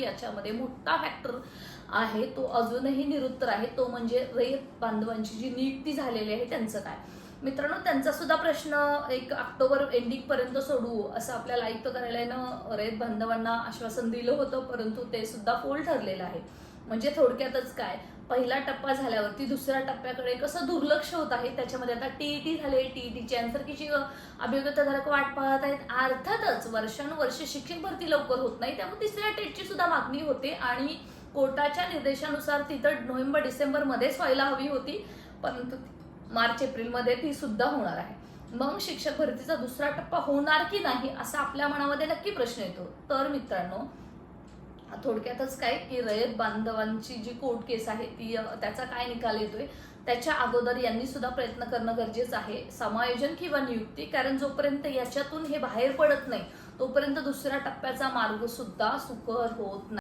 याच्यामध्ये मोठा फॅक्टर आहे तो अजूनही निरुत्तर आहे, तो म्हणजे रयत बांधवांची जी नियुक्ती झालेली आहे त्यांचं काय. मित्रांनो, त्यांचा सुद्धा प्रश्न 1 ऑक्टोबर एंडिंग पर्यंत सोडवू असं आपल्याला आयुक्त कार्यालयानं रयत बांधवांना आश्वासन दिलं होतं, परंतु ते सुद्धा फोल ठरलेलं आहे. म्हणजे थोडक्यातच काय, पहिला टप्पा झाल्यावरती दुसऱ्या टप्प्याकडे कसं दुर्लक्ष होत आहे. त्याच्यामध्ये आता टीईटी झाले, टीईटीची आन्सर कीची अभियोग्यताधारक वाट पाहत आहेत. अर्थातच वर्षानुवर्ष शिक्षक भरती लवकर होत नाही, त्यामुळे तिसऱ्या टेटची सुद्धा मागणी होते आणि कोर्टाच्या निर्देशानुसार तिथं नोव्हेंबर डिसेंबर मध्येच व्हायला हवी होती, परंतु मार्च एप्रिलमध्ये ती सुद्धा होणार आहे. मग शिक्षक भरतीचा दुसरा टप्पा होणार की नाही असा आपल्या मनामध्ये नक्की प्रश्न येतो. तर मित्रांनो, थोडक्यातच काय की रयत बांधवांची जी कोर्ट केस आहे ती त्याचा काय निकाल येतोय त्याच्या अगोदर यांनी सुद्धा प्रयत्न करणं गरजेचं आहे, समायोजन किंवा नियुक्ती. कारण जोपर्यंत याच्यातून हे बाहेर पडत नाही तोपर्यंत दुसऱ्या टप्प्याचा मार्ग सुद्धा सुकर होत नाही.